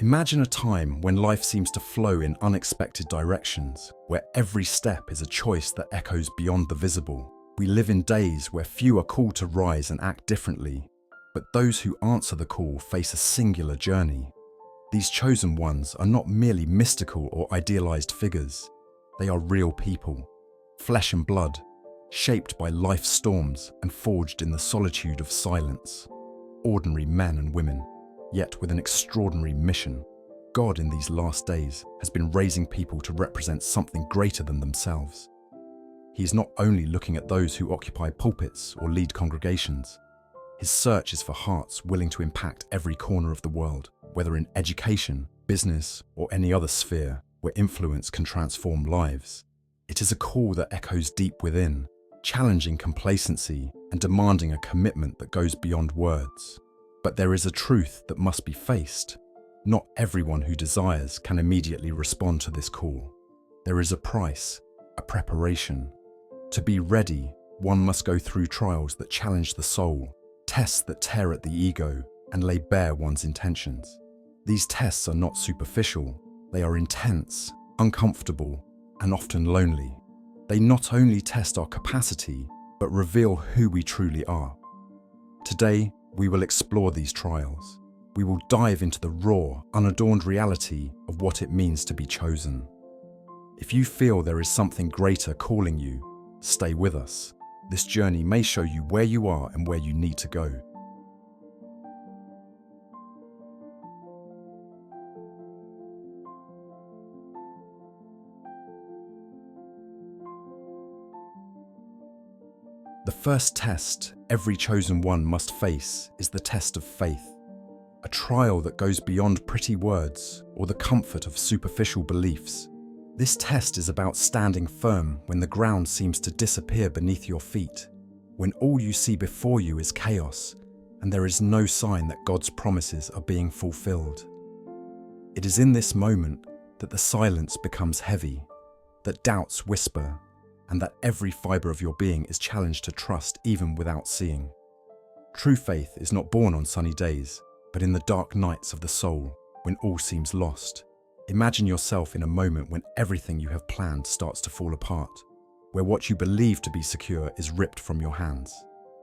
Imagine a time when life seems to flow in unexpected directions, where every step is a choice that echoes beyond the visible. We live in days where few are called to rise and act differently, but those who answer the call face a singular journey. These chosen ones are not merely mystical or idealized figures. They are real people, flesh and blood, shaped by life's storms and forged in the solitude of silence. Ordinary men and women, yet with an extraordinary mission. God in these last days has been raising people to represent something greater than themselves. He is not only looking at those who occupy pulpits or lead congregations. His search is for hearts willing to impact every corner of the world, whether in education, business, or any other sphere where influence can transform lives. It is a call that echoes deep within, challenging complacency and demanding a commitment that goes beyond words. But there is a truth that must be faced. Not everyone who desires can immediately respond to this call. There is a price, a preparation. To be ready, one must go through trials that challenge the soul, tests that tear at the ego, and lay bare one's intentions. These tests are not superficial. They are intense, uncomfortable, and often lonely. They not only test our capacity, but reveal who we truly are. Today, we will explore these trials. We will dive into the raw, unadorned reality of what it means to be chosen. If you feel there is something greater calling you, stay with us. This journey may show you where you are and where you need to go. The first test every chosen one must face is the test of faith, a trial that goes beyond pretty words or the comfort of superficial beliefs. This test is about standing firm when the ground seems to disappear beneath your feet, when all you see before you is chaos and there is no sign that God's promises are being fulfilled. It is in this moment that the silence becomes heavy, that doubts whisper, and that every fibre of your being is challenged to trust even without seeing. True faith is not born on sunny days, but in the dark nights of the soul, when all seems lost. Imagine yourself in a moment when everything you have planned starts to fall apart, where what you believe to be secure is ripped from your hands.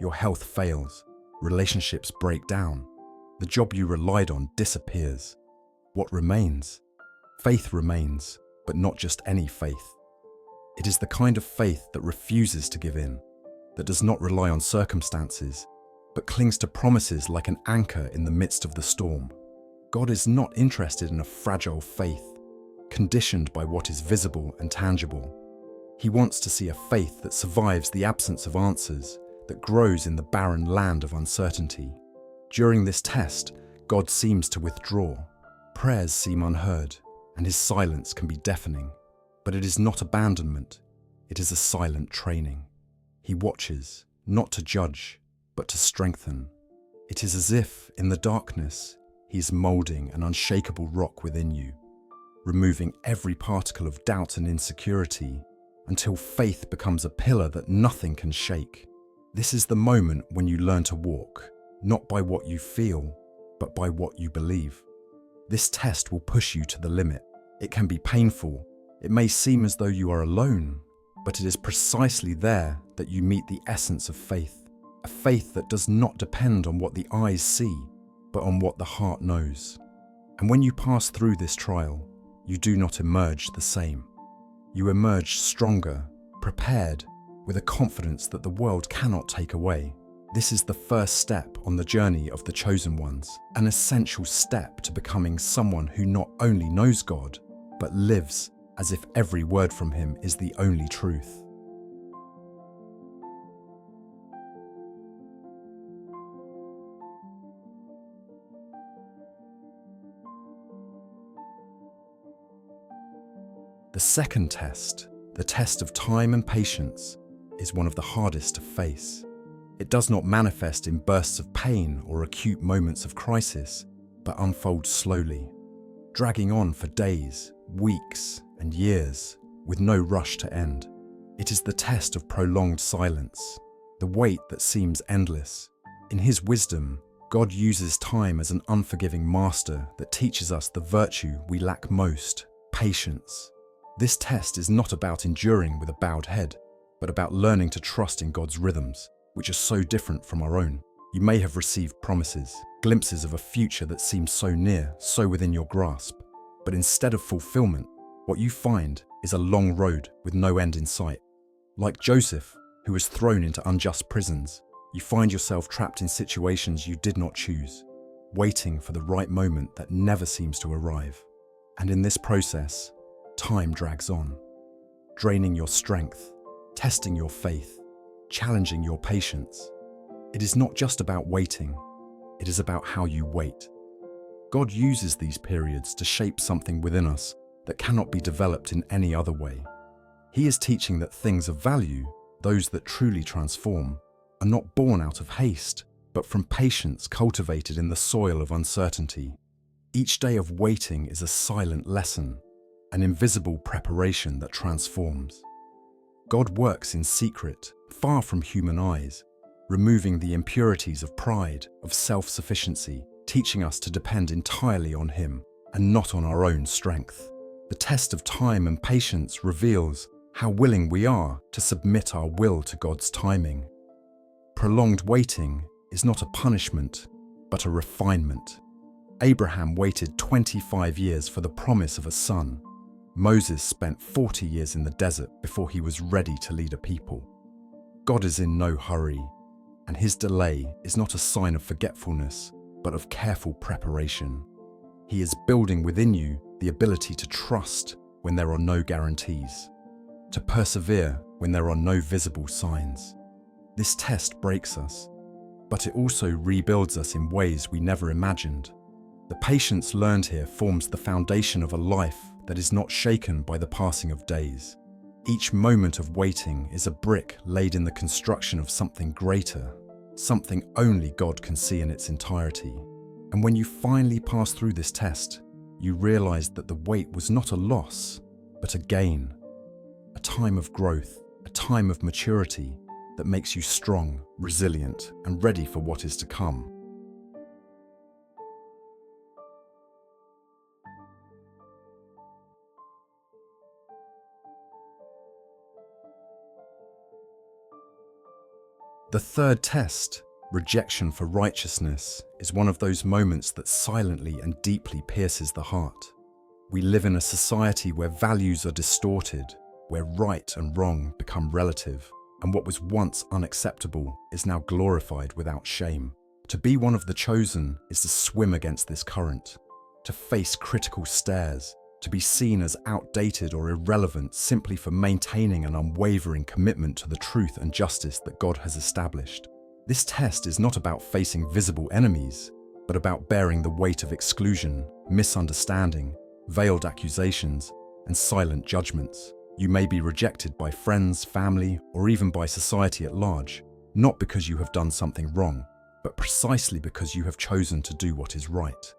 Your health fails, relationships break down, the job you relied on disappears. What remains? Faith remains, but not just any faith. It is the kind of faith that refuses to give in, that does not rely on circumstances, but clings to promises like an anchor in the midst of the storm. God is not interested in a fragile faith, conditioned by what is visible and tangible. He wants to see a faith that survives the absence of answers, that grows in the barren land of uncertainty. During this test, God seems to withdraw. Prayers seem unheard, and his silence can be deafening. But it is not abandonment, it is a silent training. He watches, not to judge, but to strengthen. It is as if, in the darkness, he is moulding an unshakable rock within you, removing every particle of doubt and insecurity until faith becomes a pillar that nothing can shake. This is the moment when you learn to walk, not by what you feel, but by what you believe. This test will push you to the limit. It can be painful. It may seem as though you are alone, but it is precisely there that you meet the essence of faith, a faith that does not depend on what the eyes see, but on what the heart knows. And when you pass through this trial, you do not emerge the same. You emerge stronger, prepared, with a confidence that the world cannot take away. This is the first step on the journey of the chosen ones, an essential step to becoming someone who not only knows God, but lives as if every word from him is the only truth. The second test, the test of time and patience, is one of the hardest to face. It does not manifest in bursts of pain or acute moments of crisis, but unfolds slowly, dragging on for days, weeks, and years, with no rush to end. It is the test of prolonged silence, the wait that seems endless. In his wisdom, God uses time as an unforgiving master that teaches us the virtue we lack most, patience. This test is not about enduring with a bowed head, but about learning to trust in God's rhythms, which are so different from our own. You may have received promises, glimpses of a future that seems so near, so within your grasp. But instead of fulfillment, what you find is a long road with no end in sight. Like Joseph, who was thrown into unjust prisons, you find yourself trapped in situations you did not choose, waiting for the right moment that never seems to arrive. And in this process, time drags on, draining your strength, testing your faith, challenging your patience. It is not just about waiting, it is about how you wait. God uses these periods to shape something within us that cannot be developed in any other way. He is teaching that things of value, those that truly transform, are not born out of haste, but from patience cultivated in the soil of uncertainty. Each day of waiting is a silent lesson, an invisible preparation that transforms. God works in secret, far from human eyes, removing the impurities of pride, of self-sufficiency, teaching us to depend entirely on Him and not on our own strength. The test of time and patience reveals how willing we are to submit our will to God's timing. Prolonged waiting is not a punishment, but a refinement. Abraham waited 25 years for the promise of a son. Moses spent 40 years in the desert before he was ready to lead a people. God is in no hurry, and His delay is not a sign of forgetfulness, but of careful preparation. He is building within you the ability to trust when there are no guarantees, to persevere when there are no visible signs. This test breaks us, but it also rebuilds us in ways we never imagined. The patience learned here forms the foundation of a life that is not shaken by the passing of days. Each moment of waiting is a brick laid in the construction of something greater, something only God can see in its entirety. And when you finally pass through this test, you realize that the wait was not a loss, but a gain. A time of growth, a time of maturity that makes you strong, resilient, and ready for what is to come. The third test, rejection for righteousness, is one of those moments that silently and deeply pierces the heart. We live in a society where values are distorted, where right and wrong become relative, and what was once unacceptable is now glorified without shame. To be one of the chosen is to swim against this current, to face critical stares, to be seen as outdated or irrelevant simply for maintaining an unwavering commitment to the truth and justice that God has established. This test is not about facing visible enemies, but about bearing the weight of exclusion, misunderstanding, veiled accusations, and silent judgments. You may be rejected by friends, family, or even by society at large, not because you have done something wrong, but precisely because you have chosen to do what is right.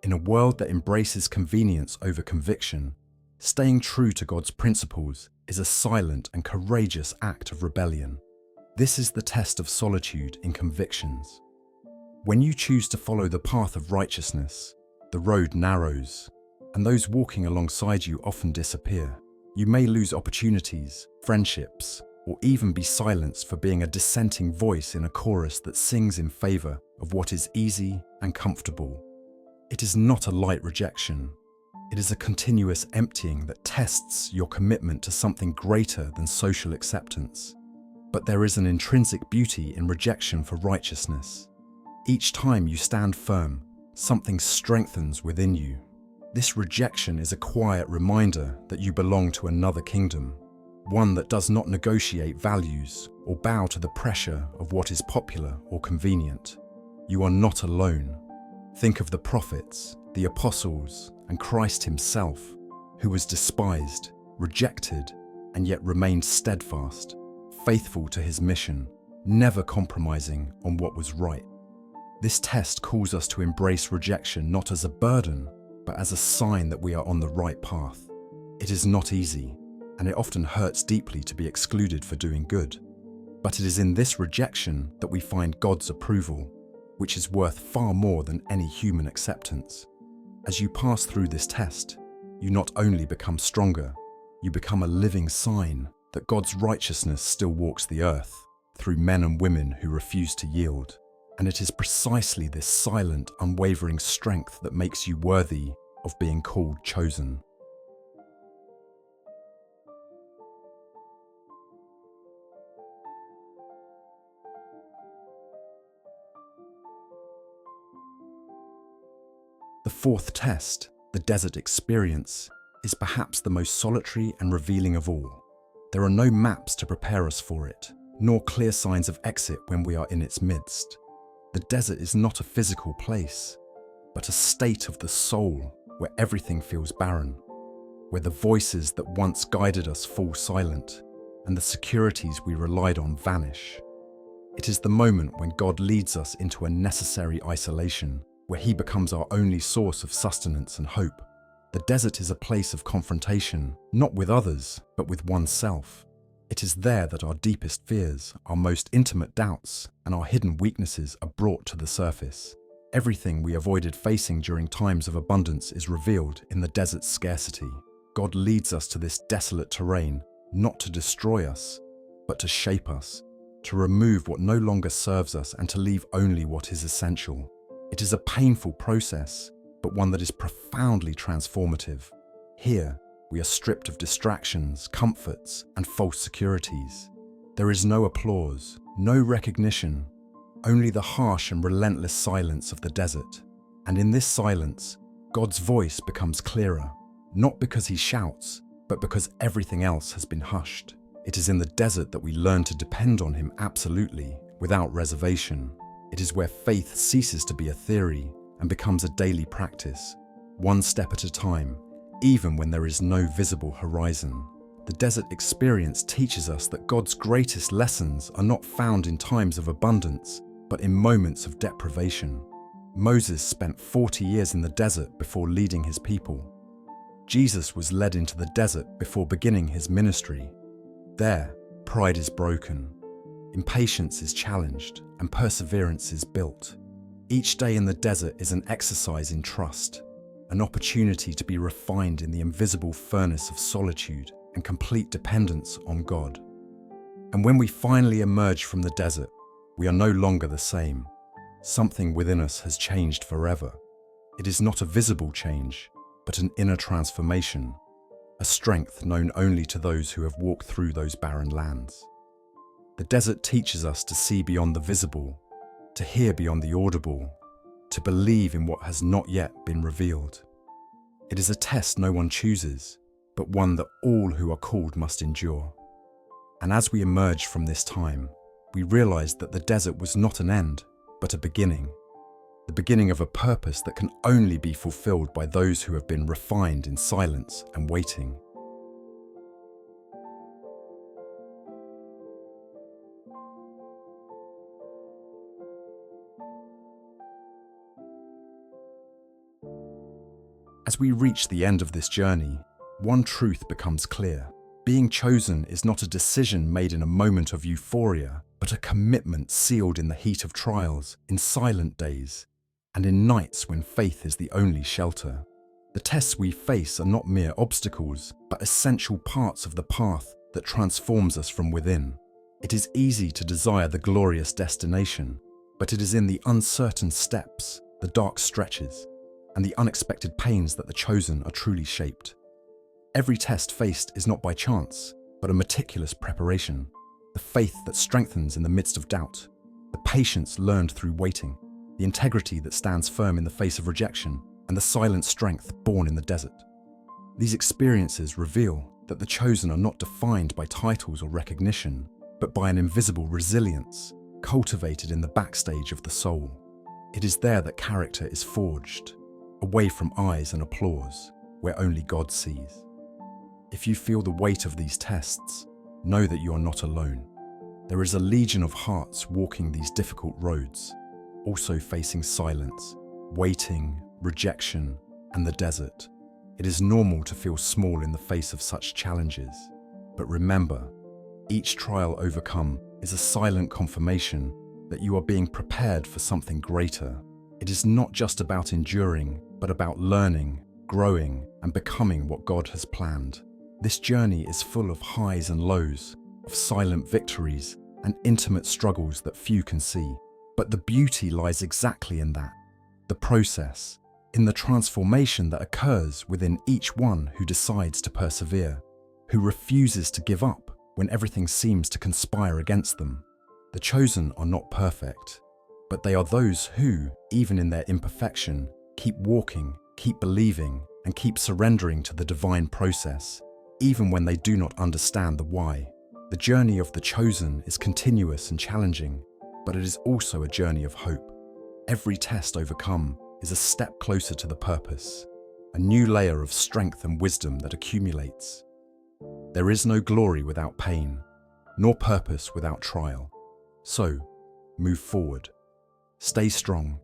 In a world that embraces convenience over conviction, staying true to God's principles is a silent and courageous act of rebellion. This is the test of solitude in convictions. When you choose to follow the path of righteousness, the road narrows, and those walking alongside you often disappear. You may lose opportunities, friendships, or even be silenced for being a dissenting voice in a chorus that sings in favor of what is easy and comfortable. It is not a light rejection. It is a continuous emptying that tests your commitment to something greater than social acceptance. But there is an intrinsic beauty in rejection for righteousness. Each time you stand firm, something strengthens within you. This rejection is a quiet reminder that you belong to another kingdom, one that does not negotiate values or bow to the pressure of what is popular or convenient. You are not alone. Think of the prophets, the apostles, and Christ Himself, who was despised, rejected, and yet remained steadfast, faithful to His mission, never compromising on what was right. This test calls us to embrace rejection not as a burden, but as a sign that we are on the right path. It is not easy, and it often hurts deeply to be excluded for doing good. But it is in this rejection that we find God's approval. which is worth far more than any human acceptance. As you pass through this test, you not only become stronger, you become a living sign that God's righteousness still walks the earth through men and women who refuse to yield. And it is precisely this silent, unwavering strength that makes you worthy of being called chosen. The fourth test, the desert experience, is perhaps the most solitary and revealing of all. There are no maps to prepare us for it, nor clear signs of exit when we are in its midst. The desert is not a physical place, but a state of the soul where everything feels barren, where the voices that once guided us fall silent, and the securities we relied on vanish. It is the moment when God leads us into a necessary isolation, where He becomes our only source of sustenance and hope. The desert is a place of confrontation, not with others, but with oneself. It is there that our deepest fears, our most intimate doubts, and our hidden weaknesses are brought to the surface. Everything we avoided facing during times of abundance is revealed in the desert's scarcity. God leads us to this desolate terrain, not to destroy us, but to shape us, to remove what no longer serves us and to leave only what is essential. It is a painful process, but one that is profoundly transformative. Here, we are stripped of distractions, comforts, and false securities. There is no applause, no recognition, only the harsh and relentless silence of the desert. And in this silence, God's voice becomes clearer, not because He shouts, but because everything else has been hushed. It is in the desert that we learn to depend on Him absolutely, without reservation. It is where faith ceases to be a theory and becomes a daily practice, one step at a time, even when there is no visible horizon. The desert experience teaches us that God's greatest lessons are not found in times of abundance, but in moments of deprivation. Moses spent 40 years in the desert before leading his people. Jesus was led into the desert before beginning His ministry. There, pride is broken, impatience is challenged, and perseverance is built. Each day in the desert is an exercise in trust, an opportunity to be refined in the invisible furnace of solitude and complete dependence on God. And when we finally emerge from the desert, we are no longer the same. Something within us has changed forever. It is not a visible change, but an inner transformation, a strength known only to those who have walked through those barren lands. The desert teaches us to see beyond the visible, to hear beyond the audible, to believe in what has not yet been revealed. It is a test no one chooses, but one that all who are called must endure. And as we emerge from this time, we realize that the desert was not an end, but a beginning. The beginning of a purpose that can only be fulfilled by those who have been refined in silence and waiting. As we reach the end of this journey, one truth becomes clear. Being chosen is not a decision made in a moment of euphoria, but a commitment sealed in the heat of trials, in silent days, and in nights when faith is the only shelter. The tests we face are not mere obstacles, but essential parts of the path that transforms us from within. It is easy to desire the glorious destination, but it is in the uncertain steps, the dark stretches, and the unexpected pains that the chosen are truly shaped. Every test faced is not by chance, but a meticulous preparation. The faith that strengthens in the midst of doubt, the patience learned through waiting, the integrity that stands firm in the face of rejection, and the silent strength born in the desert. These experiences reveal that the chosen are not defined by titles or recognition, but by an invisible resilience cultivated in the backstage of the soul. It is there that character is forged, away from eyes and applause, where only God sees. If you feel the weight of these tests, know that you are not alone. There is a legion of hearts walking these difficult roads, also facing silence, waiting, rejection, and the desert. It is normal to feel small in the face of such challenges, but remember, each trial overcome is a silent confirmation that you are being prepared for something greater. It is not just about enduring, but about learning, growing, and becoming what God has planned. This journey is full of highs and lows, of silent victories and intimate struggles that few can see. But the beauty lies exactly in that, the process, in the transformation that occurs within each one who decides to persevere, who refuses to give up when everything seems to conspire against them. The chosen are not perfect, but they are those who, even in their imperfection, keep walking, keep believing, and keep surrendering to the divine process, even when they do not understand the why. The journey of the chosen is continuous and challenging, but it is also a journey of hope. Every test overcome is a step closer to the purpose, a new layer of strength and wisdom that accumulates. There is no glory without pain, nor purpose without trial. So, move forward. Stay strong,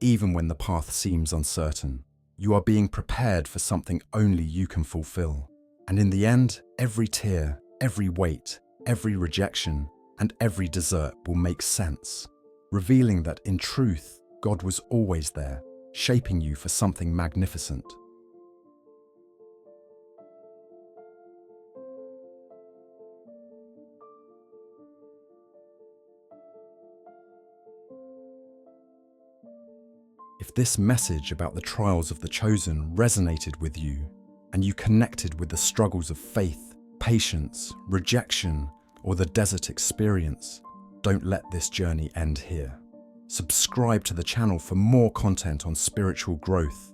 even when the path seems uncertain. You are being prepared for something only you can fulfill. And in the end, every tear, every weight, every rejection, and every desert will make sense, revealing that in truth, God was always there, shaping you for something magnificent. If this message about the trials of the chosen resonated with you, and you connected with the struggles of faith, patience, rejection, or the desert experience, don't let this journey end here. Subscribe to the channel for more content on spiritual growth.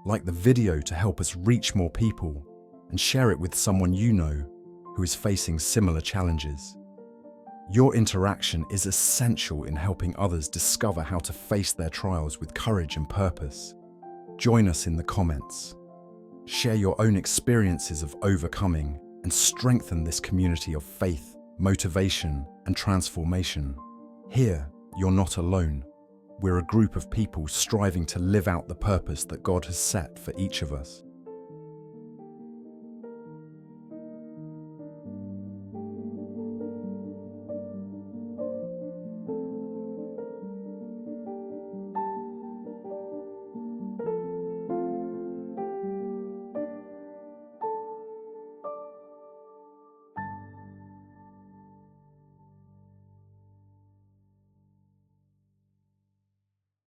Like the video to help us reach more people, and share it with someone you know who is facing similar challenges. Your interaction is essential in helping others discover how to face their trials with courage and purpose. Join us in the comments. Share your own experiences of overcoming and strengthen this community of faith, motivation, and transformation. Here, you're not alone. We're a group of people striving to live out the purpose that God has set for each of us.